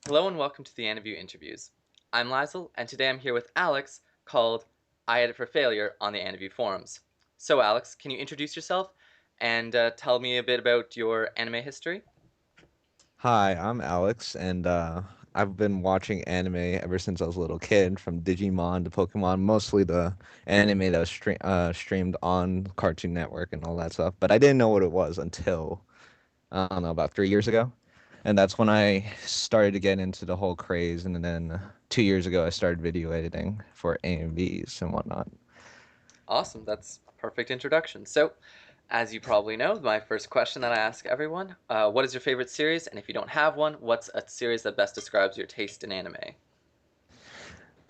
Hello and welcome to the Aniview interviews. I'm lyzl, and today I'm here with Alex, called iedit4failure on the Aniview forums. So, Alex, can you introduce yourself and tell me a bit about your anime history? Hi, I'm Alex, and I've been watching anime ever since I was a little kid, from Digimon to Pokemon, mostly the anime that was streamed on Cartoon Network and all that stuff. But I didn't know what it was until, I don't know, about 3 years ago. And that's when I started to get into the whole craze. And then 2 years ago, I started video editing for AMVs and whatnot. Awesome, that's a perfect introduction. So, as you probably know, my first question that I ask everyone, what is your favorite series? And if you don't have one, what's a series that best describes your taste in anime?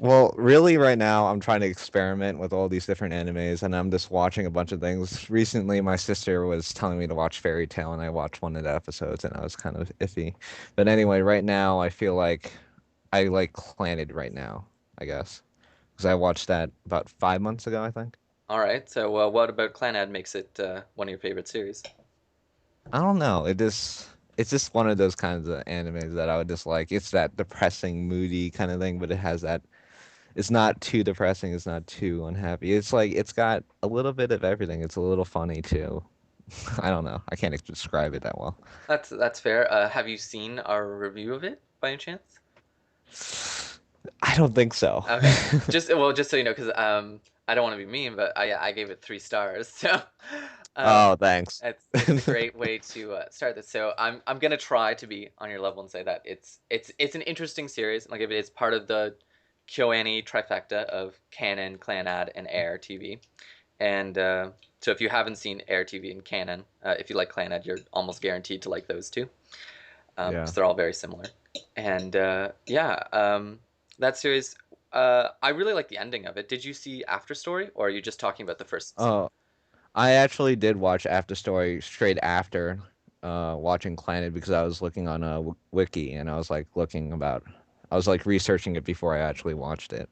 Well, really, right now, I'm trying to experiment with all these different animes, and I'm just watching a bunch of things. Recently, my sister was telling me to watch Fairy Tail, and I watched one of the episodes, and I was kind of iffy. But anyway, right now, I feel like I like Clannad right now, I guess, because I watched that about 5 months ago, I think. All right, so what about Clanad makes it one of your favorite series? I don't know. It's just one of those kinds of animes that I would just like. It's that depressing, moody kind of thing, but it has that. It's not too depressing. It's not too unhappy. It's like it's got a little bit of everything. It's a little funny too. I don't know. I can't describe it that well. That's fair. Have you seen our review of it by any chance? I don't think so. Okay, just so you know, because I don't want to be mean, but I gave it 3 stars, so um, Oh, thanks. it's a great way to start this. So I'm gonna try to be on your level and say that it's an interesting series. Like if it's part of the KyoAni trifecta of Canon, Clanad, and Air TV, and so if you haven't seen Air TV and Canon, if you like Clanad, you're almost guaranteed to like those two Yeah. because they're all very similar. And yeah, that series, I really like the ending of it. Did you see After Story, or are you just talking about the first season? Oh, I actually did watch After Story straight after watching Clannad because I was looking on a wiki and I was like I was like researching it before I actually watched it.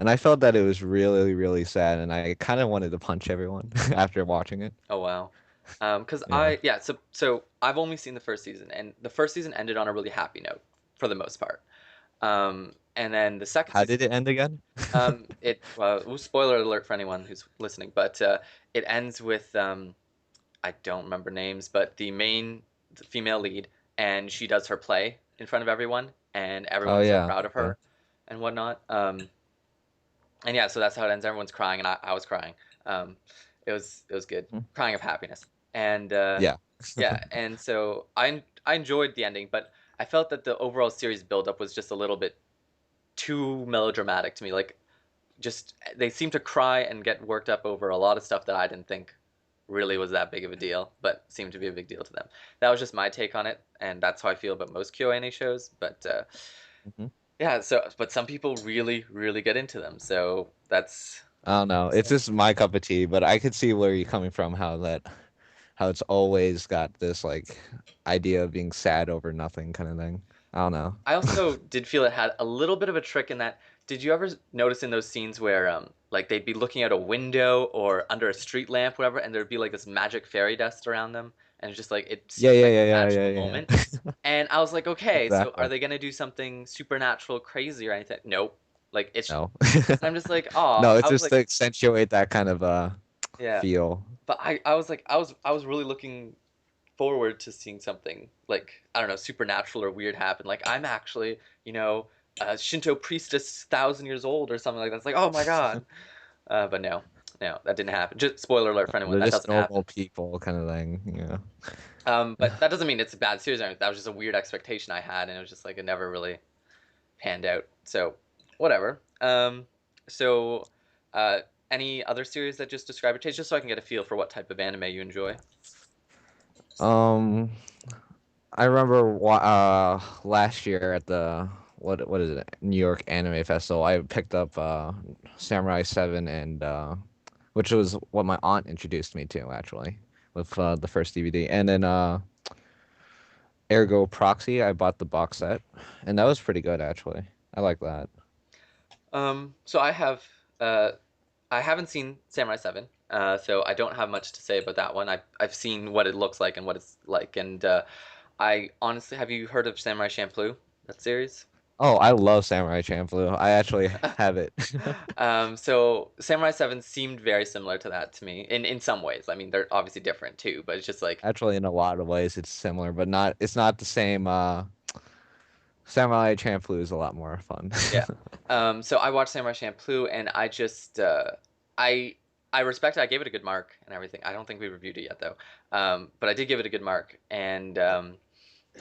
And I felt that it was really, really sad, and I kind of wanted to punch everyone after watching it. Oh wow. Because Yeah. so I've only seen the first season, and the first season ended on a really happy note for the most part. And then the second How season, did it end again? it well, ooh, spoiler alert for anyone who's listening, but it ends with I don't remember names, but the female lead, and she does her play in front of everyone, and Oh everyone's so yeah. proud of Okay. her and whatnot. And yeah, so that's how it ends. Everyone's crying, and I was crying. Um, it was good, Hmm. crying of happiness, and Yeah. yeah, and so I enjoyed the ending, but I felt that the overall series buildup was just a little bit too melodramatic to me. Like just they seem to cry and get worked up over a lot of stuff that I didn't think really was that big of a deal, but seemed to be a big deal to them. That was just my take on it, and that's how I feel about most QA shows. But Hmm. yeah, so but some people really, really get into them, so that's I don't know. It's so. just my cup of tea, but I could see where you're coming from. How it's always got this like idea of being sad over nothing kind of thing. I don't know. I also did feel it had a little bit of a trick in that. Did you ever notice in those scenes where like they'd be looking out a window or under a street lamp, whatever, and there'd be like this magic fairy dust around them, and it's just like it Yeah, seemed yeah, like yeah, a yeah, magical yeah, moment. yeah. And I was like, okay, so are Exactly. they gonna do something supernatural, crazy, or anything? Nope. Like it's. No. I'm just like, oh, No, it's I was just like, to accentuate that kind of yeah. feel. But I was like, I was really looking forward to seeing something like I don't know, supernatural or weird happen. Like I'm actually, a Shinto priestess 1,000 years old or something like that. It's like, oh my god. But no, no, that didn't happen. Just spoiler alert for anyone, They're that just doesn't happen. normal people kind of thing, But that doesn't mean it's a bad series or anything. That was just a weird expectation I had, and it was just like it never really panned out. So whatever. So uh, any other series that just describe your taste, just so I can get a feel for what type of anime you enjoy. Um, I remember last year at the what is it? New York Anime Festival. I picked up Samurai 7 and which was what my aunt introduced me to actually with the first DVD. And then Ergo Proxy, I bought the box set and that was pretty good actually. I like that. So uh, I haven't seen Samurai 7, so I don't have much to say about that one. I've seen what it looks like and what it's like, and I honestly, have you heard of Samurai Champloo? that series? Oh, I love Samurai Champloo. I actually have it. So Samurai 7 seemed very similar to that to me in some ways. I mean, they're obviously different too, but it's just like, Actually, in a lot of ways, it's similar, but not. It's not the same. Samurai Champloo is a lot more fun. yeah. So I watched Samurai Champloo, and I just I I respect it. I gave it a good mark and everything. I don't think we reviewed it yet though, but I did give it a good mark, and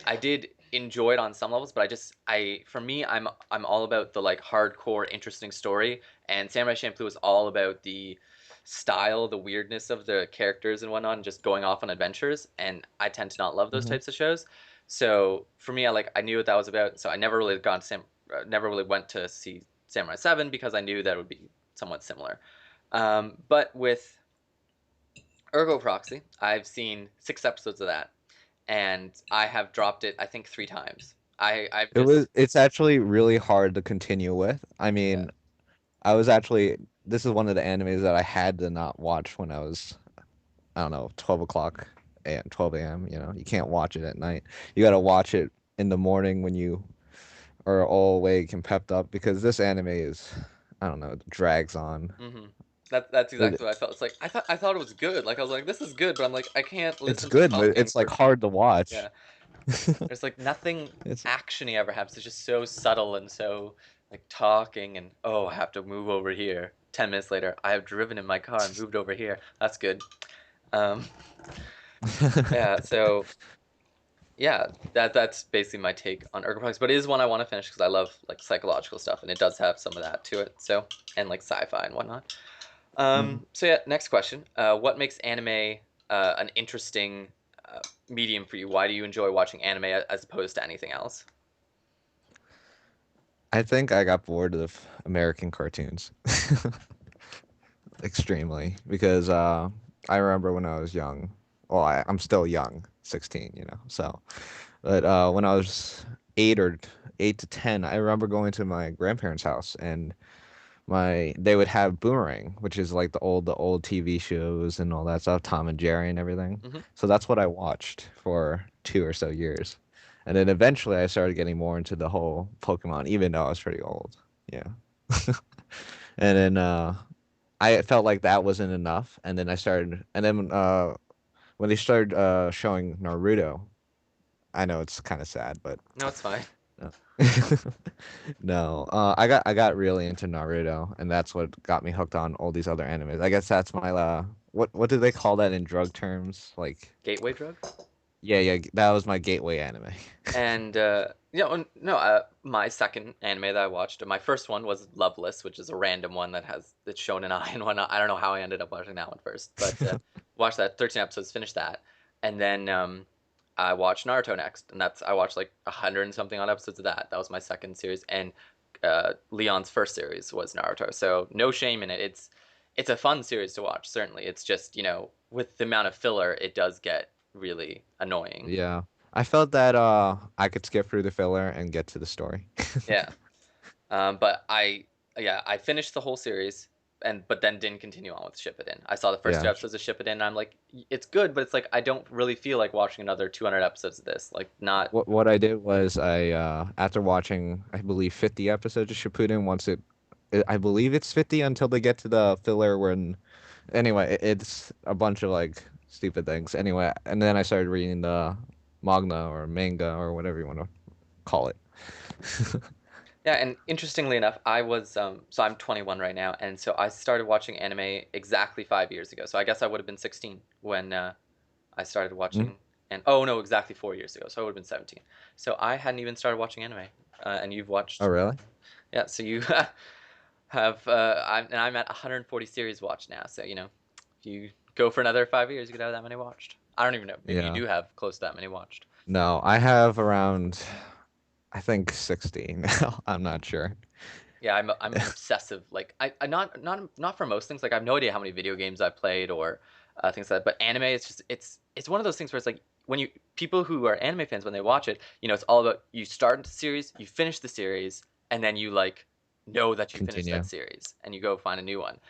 I did enjoy it on some levels. But I for me, I'm all about the like hardcore, interesting story, and Samurai Champloo is all about the style, the weirdness of the characters and whatnot, and just going off on adventures. And I tend to not love those Hmm. types of shows. So for me, I knew what that was about. So I never really never really went to see Samurai 7 because I knew that it would be somewhat similar. But with Ergo Proxy, I've seen 6 episodes of that, and I have dropped it I think 3 times. I've It just was. It's actually really hard to continue with. I yeah. mean, I was actually. This is one of the animes that I had to not watch when I was, I don't know, 12 o'clock and 12 a.m. You know, you can't watch it at night. You got to watch it in the morning when you are all awake and pepped up because this anime is, I don't know, it drags on. hmm that's It, exactly what I felt. It's like I thought it was good. Like I was like, this is good, but I'm like, I can't it's listen to good, but talking it's like for hard to watch. yeah. There's like nothing It's actiony ever happens. It's just so subtle and so like talking and oh, I have to move over here. 10 minutes later, I have driven in my car and moved over here. That's good. Um, yeah. So yeah, that's basically my take on Ergonomics. But it is one I want to finish because I love like psychological stuff, and it does have some of that to it. So and like sci-fi and whatnot. Mhm. So yeah, next question. What makes anime an interesting medium for you? Why do you enjoy watching anime as opposed to anything else? I think I got bored of American cartoons extremely because I remember when I was young. Well, I'm still young, 16, you know. So, but when I was 8 to 10, I remember going to my grandparents' house and my they would have Boomerang, which is like the old TV shows and all that stuff, Tom and Jerry and everything. hmm So that's what I watched for 2 or so years. And then eventually I started getting more into the whole Pokemon, even though I was pretty old. Yeah. And then I felt like that wasn't enough. And then when they started showing Naruto, I know it's kind of sad, but No, it's fine. uh, no, I got really into Naruto, and that's what got me hooked on all these other animes. I guess that's my what do they call that in drug terms? Like, Gateway drug. yeah, yeah, that was my gateway anime. And no, my second anime that I watched, my first one was Loveless, which is a random one that's shown an eye and whatnot. I don't know how I ended up watching that one first, but watched that 13 episodes, finished that, and then I watched Naruto next, and I watched like 100 and something odd episodes of that. That was my second series, and Leon's first series was Naruto. So no shame in it. It's a fun series to watch. Certainly, it's just with the amount of filler, it does get really annoying. Yeah, I felt that I could skip through the filler and get to the story. Yeah. But yeah, I finished the whole series, but then didn't continue on with Shippuden. I saw the first two Yeah. episodes of Shippuden, and I'm like, it's good, but it's like I don't really feel like watching another 200 episodes of this. Like, not. What I did was I after watching I believe 50 episodes of Shippuden I believe it's 50 until they get to the filler when anyway, it's a bunch of like stupid things. Anyway, and then I started reading the manga or whatever you want to call it. Yeah, and interestingly enough, so I'm 21 right now, and so I started watching anime exactly 5 years ago. So I guess I would have been 16 when I started Mm. watching, and oh no, exactly 4 years ago. So I would have been 17. So I hadn't even started watching anime, and you've Oh, watched. really? Yeah, so you I'm at 140 series watched now. So if you go for another 5 years, you could have that many watched. I don't even know. Maybe you Yeah. do have close to that many watched. No, I have around I think 60 now. I'm not sure. Yeah, I'm an obsessive. Like I not for most things. Like I have no idea how many video games I've played or things like that. But anime, it's one of those things where it's like when you people who are anime fans when they watch it, it's all about you start the series, you finish the series, and then you like know that you finished that Continue. series, and you go find a new one.